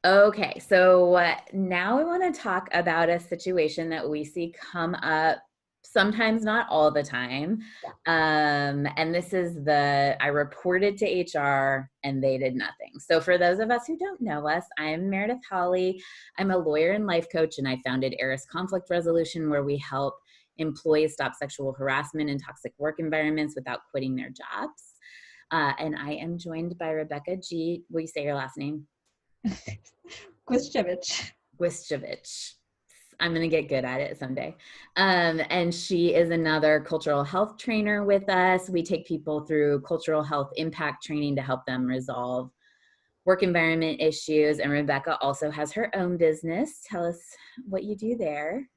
Okay, so now I want to talk about a situation that we see come up sometimes, not all the time. Yeah. And this is I reported to HR and they did nothing. So for those of us who don't know us, I'm Meredith Hawley. I'm a lawyer and life coach, and I founded Eris Conflict Resolution, where we help employees stop sexual harassment and toxic work environments without quitting their jobs. And I am joined by Rebecca G. Will you say your last name? Quistchevich. Wishovich. I'm going to get good at it someday. And she is another cultural health trainer with us. We take people through cultural health impact training to help them resolve work environment issues. And Rebecca also has her own business. Tell us what you do there.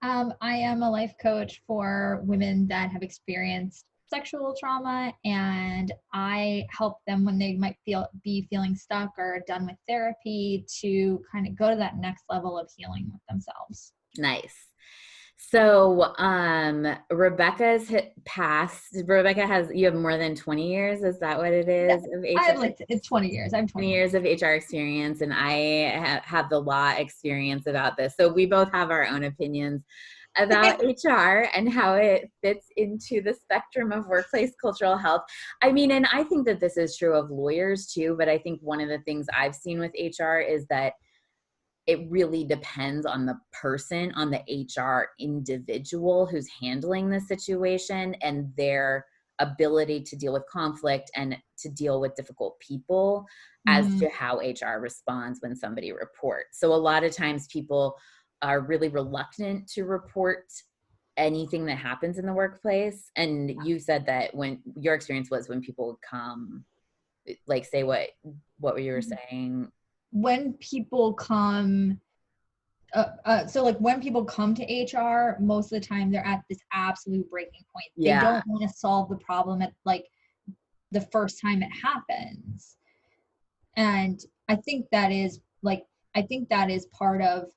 I am a life coach for women that have experienced sexual trauma, and I help them when they might be feeling stuck or done with therapy to kind of go to that next level of healing with themselves. Nice. So, Rebecca's you have more than 20 years. Is that what it is of I HR? have it's 20 years. I'm 20 20 years of HR experience, and I have the law experience about this. So we both have our own opinions about HR and how it fits into the spectrum of workplace cultural health. I mean, and I think that this is true of lawyers too, but I think one of the things I've seen with HR is that it really depends on the person, on the HR individual who's handling the situation and their ability to deal with conflict and to deal with difficult people as to how HR responds when somebody reports. So a lot of times people are really reluctant to report anything that happens in the workplace. And you said that when your experience was when people would come, like say what you were saying. When people come so like when people come to HR, most of the time they're at this absolute breaking point. Yeah. They don't want to solve the problem at like the first time it happens. And I think that is part of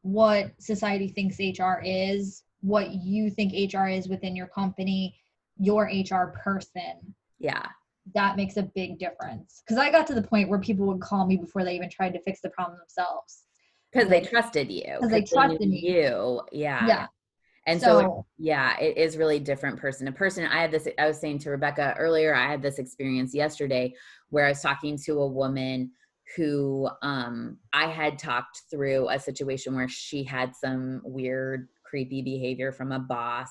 what society thinks HR is, what you think HR is within your company, your HR person. Yeah. That makes a big difference. Because I got to the point where people would call me before they even tried to fix the problem themselves. Because they trusted you. Because they trusted me. You. Yeah. Yeah. And so it is really different person to person. I was saying to Rebecca earlier, I had this experience yesterday where I was talking to a woman who I had talked through a situation where she had some weird, creepy behavior from a boss.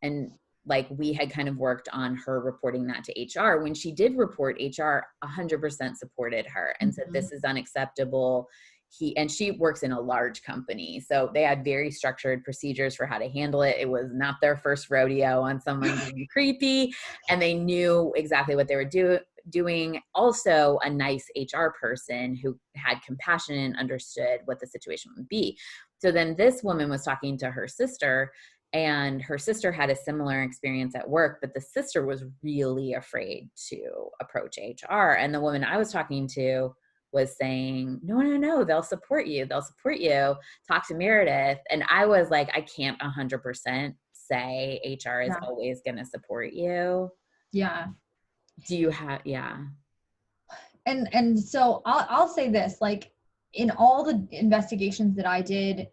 And like we had kind of worked on her reporting that to HR. When she did report, HR 100% supported her and said, this is unacceptable. She works in a large company. So they had very structured procedures for how to handle it. It was not their first rodeo on someone being creepy, and they knew exactly what they were doing. Also a nice HR person who had compassion and understood what the situation would be. So then this woman was talking to her sister, and her sister had a similar experience at work, but the sister was really afraid to approach HR. And the woman I was talking to was saying, no, they'll support you. Talk to Meredith. And I was like, I can't 100% say HR is always going to support you. Yeah. Do you have, yeah. And so I'll say this, like in all the investigations that I did,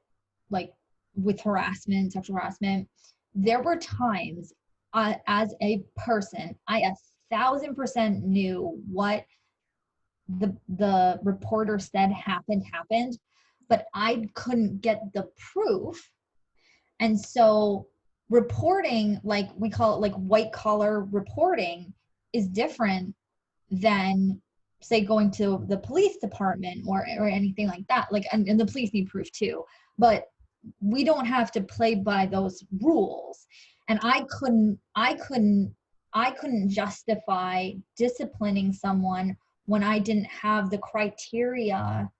like with sexual harassment, there were times as a person, I 1,000% knew what the reporter said happened, but I couldn't get the proof. And so reporting, like we call it like white collar reporting, is different than say going to the police department or anything like that. Like, and the police need proof too, but we don't have to play by those rules. And I couldn't justify disciplining someone when I didn't have the criteria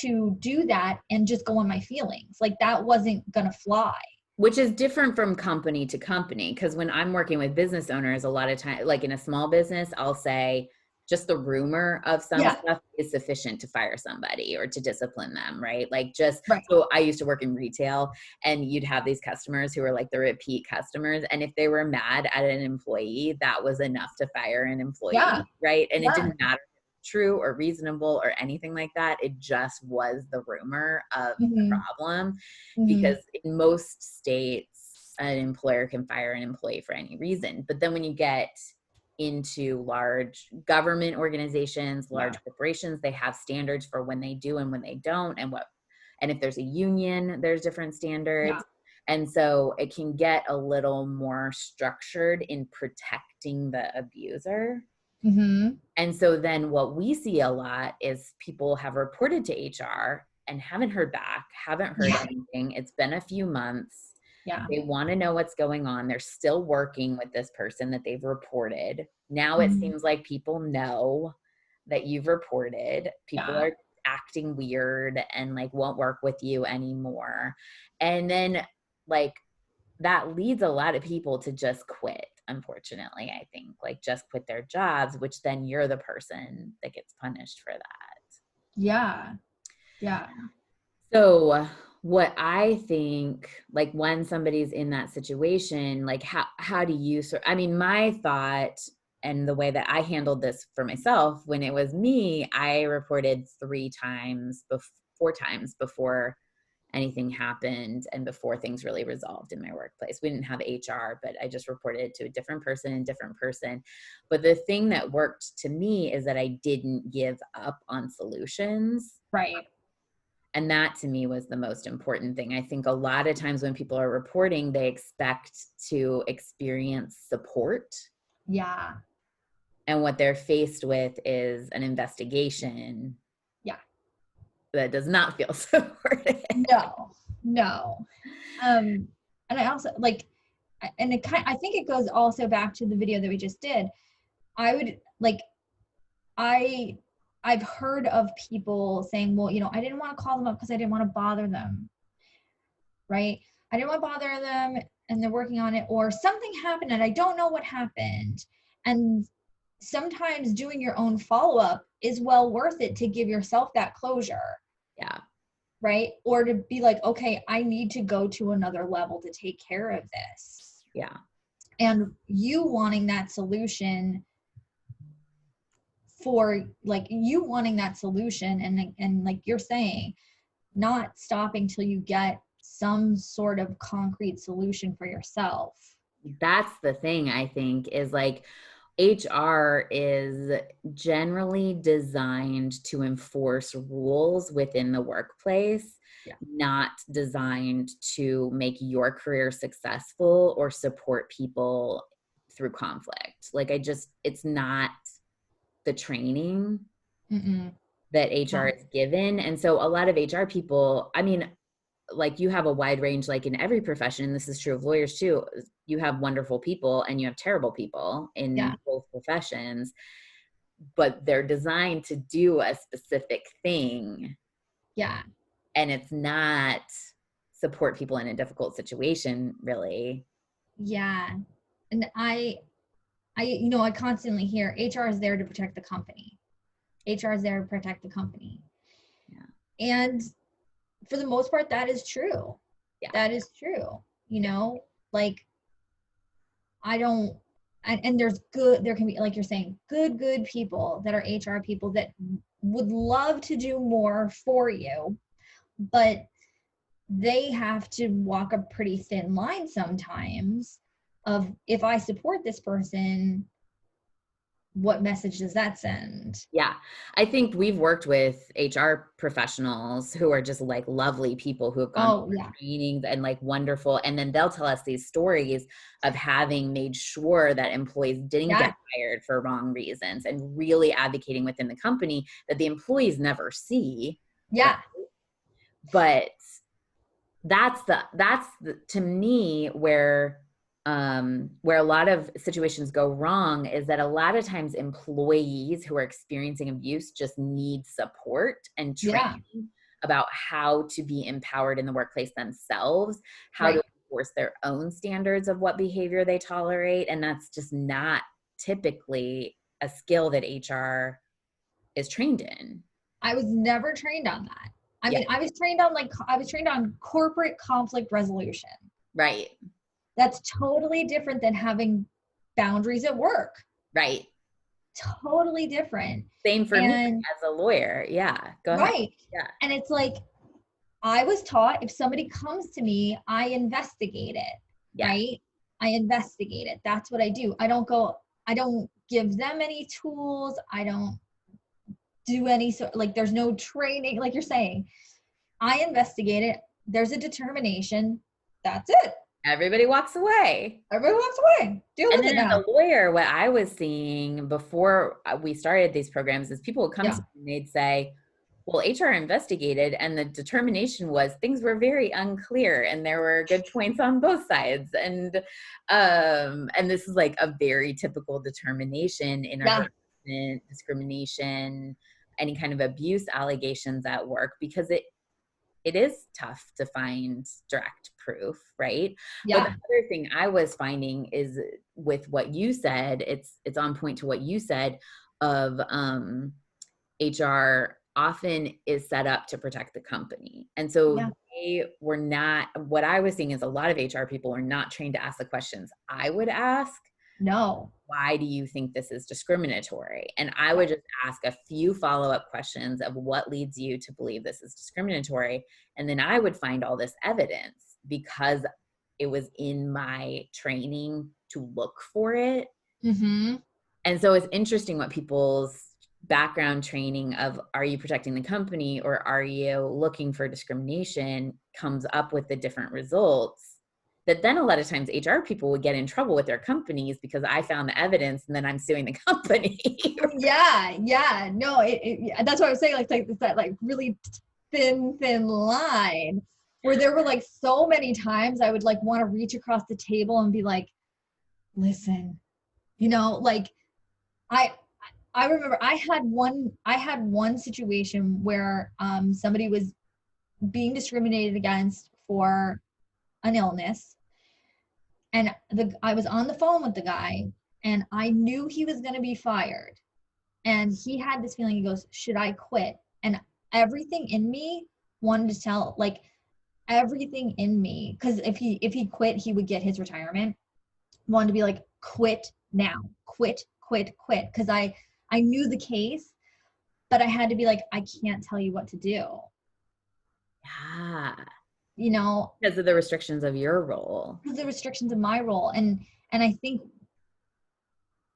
to do that and just go on my feelings. Like that wasn't gonna fly. Which is different from company to company. Because when I'm working with business owners, a lot of time, like in a small business, I'll say just the rumor of some stuff is sufficient to fire somebody or to discipline them, right? Like so I used to work in retail, and you'd have these customers who were like the repeat customers. And if they were mad at an employee, that was enough to fire an employee, right? And it didn't matter true or reasonable or anything like that. It just was the rumor of the Mm-hmm. problem, Mm-hmm. because in most states, an employer can fire an employee for any reason. But then when you get into large government organizations, Yeah. large corporations, they have standards for when they do and when they don't, and if there's a union, there's different Yeah. standards. And so it can get a little more structured in protecting the abuser. Mm-hmm. And so then what we see a lot is people have reported to HR and haven't heard back, haven't heard Yeah. anything. It's been a few months. Yeah. They want to know what's going on. They're still working with this person that they've reported. Now it Mm-hmm. seems like people know that you've reported. People Yeah. are acting weird and like won't work with you anymore. And then like that leads a lot of people to just quit, unfortunately. I think like just quit their jobs, which then you're the person that gets punished for that. Yeah. Yeah. So what I think, like when somebody's in that situation, like how do you I mean, my thought and the way that I handled this for myself, when it was me, I reported 4 times before anything happened and before things really resolved in my workplace. We didn't have HR, but I just reported it to a different person and different person. But the thing that worked to me is that I didn't give up on solutions. Right. And that to me was the most important thing. I think a lot of times when people are reporting, they expect to experience support. Yeah. And what they're faced with is an investigation Yeah. that does not feel supportive. No. No. And I also like, and I think it goes also back to the video that we just did. I would like, I've heard of people saying, well, I didn't want to call them up because I didn't want to bother them. Right. I didn't want to bother them and they're working on it, or something happened and I don't know what happened. And sometimes doing your own follow-up is well worth it to give yourself that closure. Yeah. Right. Or to be like, okay, I need to go to another level to take care of this. Yeah. And you wanting that solution and like you're saying, not stopping till you get some sort of concrete solution for yourself. That's the thing, I think, is like HR is generally designed to enforce rules within the workplace, Yeah. not designed to make your career successful or support people through conflict. Like it's not the training Mm-mm. that HR No. is given. And so a lot of HR people, I mean, like you have a wide range, like in every profession, and this is true of lawyers too. You have wonderful people and you have terrible people Yeah. in both professions, but they're designed to do a specific thing. Yeah. And it's not support people in a difficult situation, really. Yeah. And I constantly hear HR is there to protect the company. HR is there to protect the company. Yeah. And for the most part, that is true. Yeah. That is true. Like and there can be, like you're saying, good people that are HR people that would love to do more for you, but they have to walk a pretty thin line sometimes of, if I support this person, what message does that send? Yeah. I think we've worked with HR professionals who are just like lovely people who have gone Oh, through yeah. trainings and like wonderful. And then they'll tell us these stories of having made sure that employees didn't Yeah. get fired for wrong reasons and really advocating within the company that the employees never see. Yeah. But that's to me where a lot of situations go wrong, is that a lot of times employees who are experiencing abuse just need support and Yeah. training about how to be empowered in the workplace themselves, how to Right. enforce their own standards of what behavior they tolerate. And that's just not typically a skill that HR is trained in. I was never trained on that. I Yeah. mean, I was trained on corporate conflict resolution. Right. That's totally different than having boundaries at work. Right. totally different. Same for me And as a lawyer. Yeah. Go ahead. right. Yeah. And it's like, I was taught if somebody comes to me, I investigate it, Yeah. right? I investigate it. That's what I do. I don't give them any tools. I don't do any sort, like, there's no training, like you're saying. I investigate it. There's a determination. That's it. Everybody walks away. Everyone walks away. Deal And with then it as now. a lawyer, what I was seeing before we started these programs is people would come to Yeah. me and they'd say, well, HR investigated and the determination was things were very unclear and there were good points on both sides. And this is like a very typical determination in a Yeah. harassment, discrimination, any kind of abuse allegations at work, because it is tough to find direct proof, right? But the Yeah. other thing I was finding is with what you said, it's on point to what you said of HR often is set up to protect the company. And so Yeah. they were not, what I was seeing is a lot of HR people are not trained to ask the questions I would ask. No. Why do you think this is discriminatory? And I would Right. just ask a few follow-up questions of what leads you to believe this is discriminatory. And then I would find all this evidence because it was in my training to look for it. Mm-hmm. And so it's interesting what people's background training of are you protecting the company or are you looking for discrimination comes up with the different results, that then a lot of times HR people would get in trouble with their companies because I found the evidence and then I'm suing the company. Yeah. Yeah. No, that's what I was saying. Like it's that like really thin line where there were like so many times I would like want to reach across the table and be like, listen, like I I remember I had one situation where somebody was being discriminated against for an illness, and I was on the phone with the guy and I knew he was going to be fired, and he had this feeling. He goes, should I quit? And everything in me wanted to tell, like, everything in me, because if he quit he would get his retirement, wanted to be like, quit now, quit, because I knew the case, but I had to be like, I can't tell you what to do, Yeah. you know Because of the restrictions of your role. because the restrictions of my role. And I think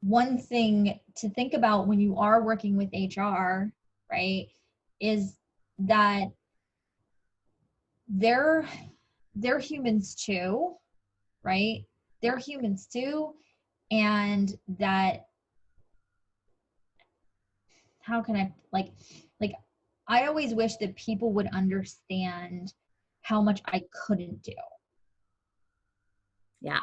one thing to think about when you are working with HR, right, is that they're humans too, right? They're humans too. And that, how can I, like I always wish that people would understand how much I couldn't do. Yeah.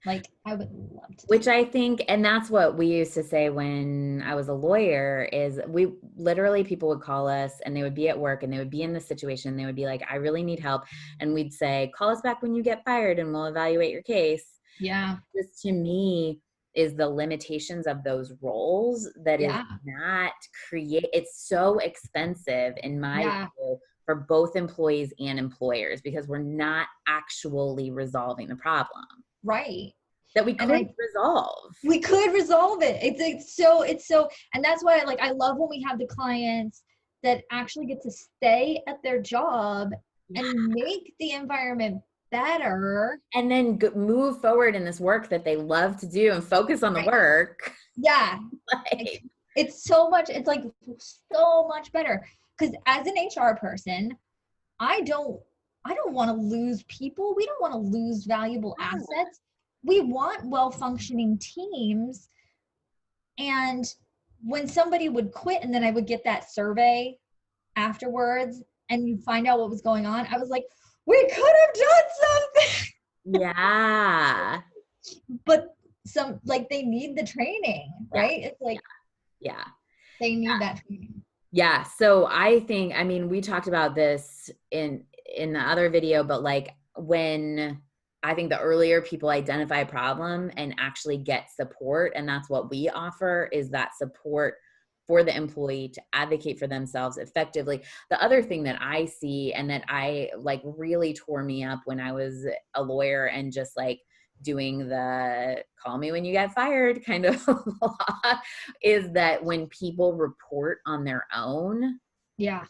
Like I would love to do Which I think, and that's what we used to say when I was a lawyer, is we literally, people would call us and they would be at work and they would be in this situation. They would be like, I really need help. And we'd say, call us back when you get fired and we'll evaluate your case. Yeah. This to me is the limitations of those roles that is Yeah. not it's so expensive in my Yeah. view for both employees and employers because we're not actually resolving the problem Right. that we And could resolve. we could resolve it. It's so, and that's why I love when we have the clients that actually get to stay at their job Yeah. and make the environment better. And then move forward in this work that they love to do and focus on the Right. work. Yeah. Like, It's so much, it's like so much better. Because as an HR person, I don't want to lose people. We don't want to lose valuable assets. We want well-functioning teams. And when somebody would quit and then I would get that survey afterwards and you find out what was going on, I was like, we could have done something. yeah. But they need the training, right? It's like, Yeah. they need that training. Yeah. So I think, I mean, we talked about this in the other video, but like when I think the earlier people identify a problem and actually get support, and that's what we offer, is that support for the employee to advocate for themselves effectively. The other thing that I see and that I like really tore me up when I was a lawyer and just like doing the call me when you get fired kind of law, is that when people report on their own, Yeah.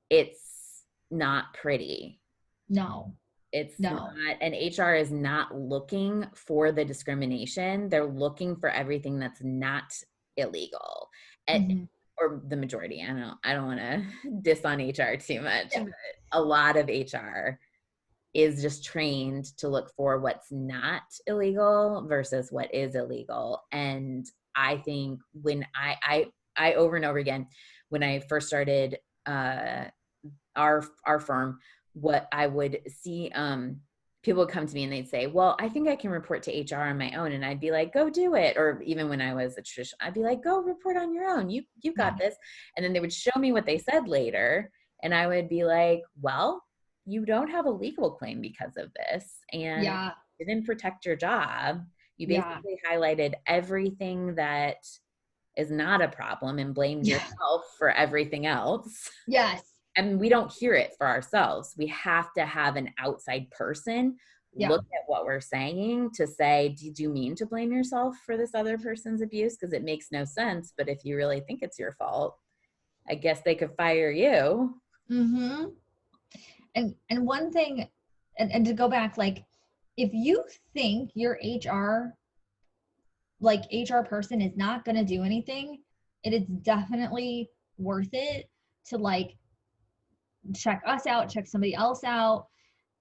it's not pretty. No. It's No. not, and HR is not looking for the discrimination. They're looking for everything that's not illegal. And, Mhm. or the majority. I don't want to diss on HR too much, Yeah. but a lot of HR is just trained to look for what's not illegal versus what is illegal. And I think when I over and over again, when I first started our firm, what I would see, people would come to me and they'd say, well, I think I can report to HR on my own. And I'd be like, go do it. Or even when I was a traditional, I'd be like, go report on your own. You Yeah. got this. And then they would show me what they said later. And I would be like, well, you don't have a legal claim because of this. And Yeah. you didn't protect your job. You Yeah. basically highlighted everything that is not a problem and blamed Yeah. yourself for everything else. Yes. And we don't hear it for ourselves. We have to have an outside person Yeah. look at what we're saying to say, did you mean to blame yourself for this other person's abuse? Because it makes no sense. But if you really think it's your fault, I guess they could fire you. Mm-hmm. And one thing, and to go back, like, if you think your HR person is not going to do anything, it is definitely worth it to like check us out, check somebody else out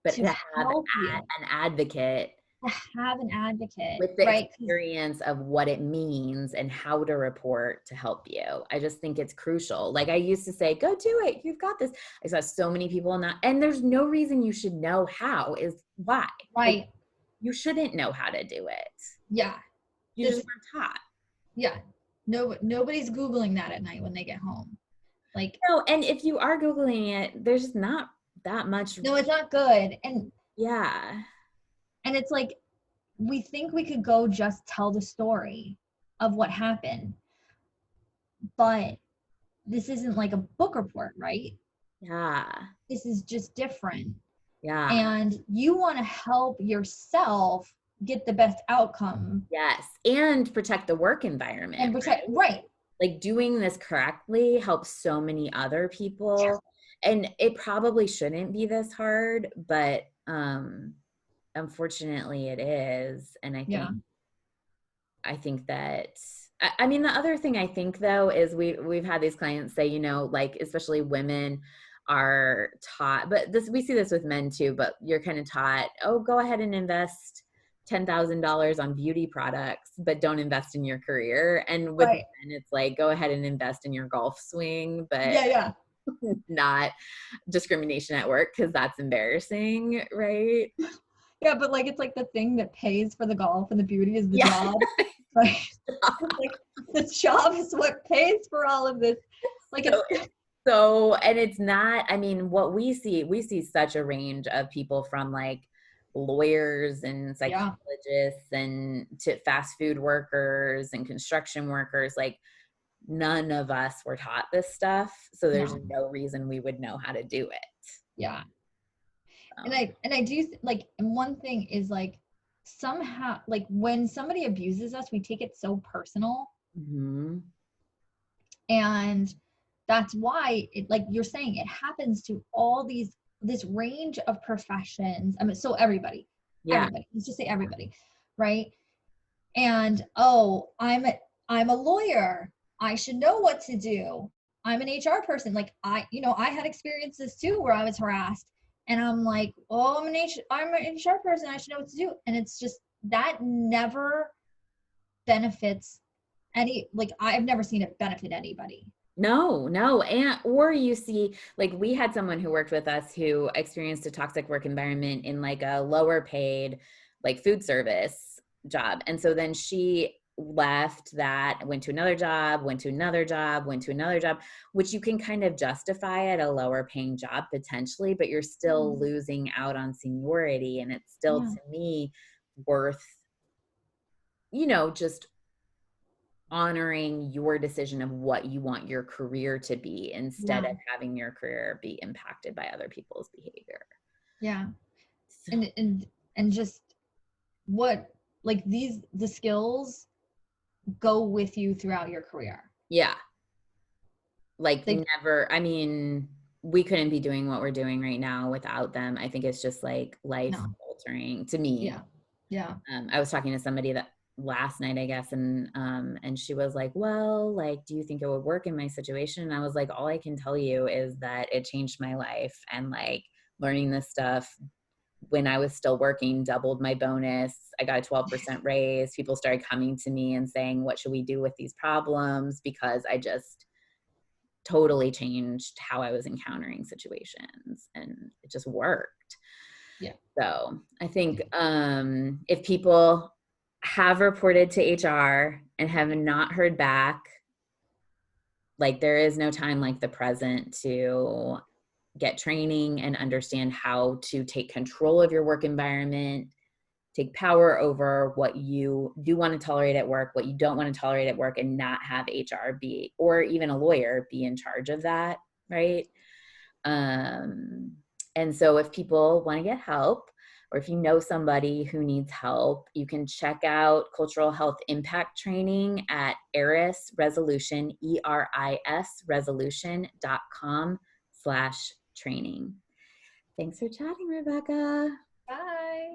But to to have help you, an advocate to have an advocate, with the right? experience of what it means and how to report to help you. I just think it's crucial. Like I used to say, go do it. You've got this. I saw so many people not, and there's no reason you should know how, is why. Like Right. you shouldn't know how to do it. Yeah. You just This, weren't taught. yeah. No, nobody's Googling that at night when they get home. Like, No, and if you are Googling it, there's not that much. no, it's not good. Yeah. And it's like, we think we could go just tell the story of what happened, but this isn't like a book report, right? Yeah. This is just different. Yeah. And you want to help yourself get the best outcome Yes. And protect the work environment, and protect, right? right? Like doing this correctly helps so many other people. And it probably shouldn't be this hard, but unfortunately it is. And Yeah. I think that I mean the other thing I think though is we've had these clients say, you know, like especially women are taught, but this we see this with men too, but you're kind of taught, oh, go ahead and invest $10,000 on beauty products, but don't invest in your career. And with Right. men, it's like go ahead and invest in your golf swing, but Yeah. Yeah. not discrimination at work because that's embarrassing, right? Yeah. But like, it's like the thing that pays for the golf and the beauty is the Yeah. job. Right. Like the job is what pays for all of this. Like it's So, and it's not, I mean, what we see such a range of people from like lawyers and yeah. psychologists and to fast food workers and construction workers. Like, none of us were taught this stuff. So, there's No. no reason we would know how to do it. Yeah. And So, I do like, and one thing is like somehow like when somebody abuses us, we take it so personal. mhm. And that's why it, like you're saying, it happens to all this range of professions. I mean, so Yeah. everybody, let's just say everybody, right? And oh, I'm a lawyer, I should know what to do. I'm an HR person, like I had experiences too where I was harassed, and I'm like, oh, I'm an HR person, I should know what to do. And it's just that never benefits like I've never seen it benefit anybody. No, no. And, or you see, like, we had someone who worked with us who experienced a toxic work environment in like a lower paid, like food service job. And so then she left that, went to another job, went to another job, went to another job, which you can kind of justify at a lower paying job potentially, but you're still losing out on seniority. And it's still, Yeah. to me, worth, you know, just honoring your decision of what you want your career to be instead Yeah. of having your career be impacted by other people's behavior. Yeah. So, And just what, like the skills go with you throughout your career. Yeah. Like They never, I mean, we couldn't be doing what we're doing right now without them. I think it's just like life no. altering to me. Yeah. Yeah. I was talking to somebody that last night, I guess, and she was like, well, like, do you think it would work in my situation? And I was like, all I can tell you is that it changed my life, and like learning this stuff when I was still working doubled my bonus. I got a 12% raise. People started coming to me and saying, what should we do with these problems? Because I just totally changed how I was encountering situations, and it just worked. Yeah. So I think if people have reported to HR and have not heard back, like there is no time like the present to get training and understand how to take control of your work environment, take power over what you do want to tolerate at work, what you don't want to tolerate at work, and not have HR be, or even a lawyer be in charge of that, right? And so if people want to get help, or if you know somebody who needs help, you can check out cultural health impact training at ERIS Resolution, ERIS resolution.com/training. Thanks for chatting, Rebecca. Bye.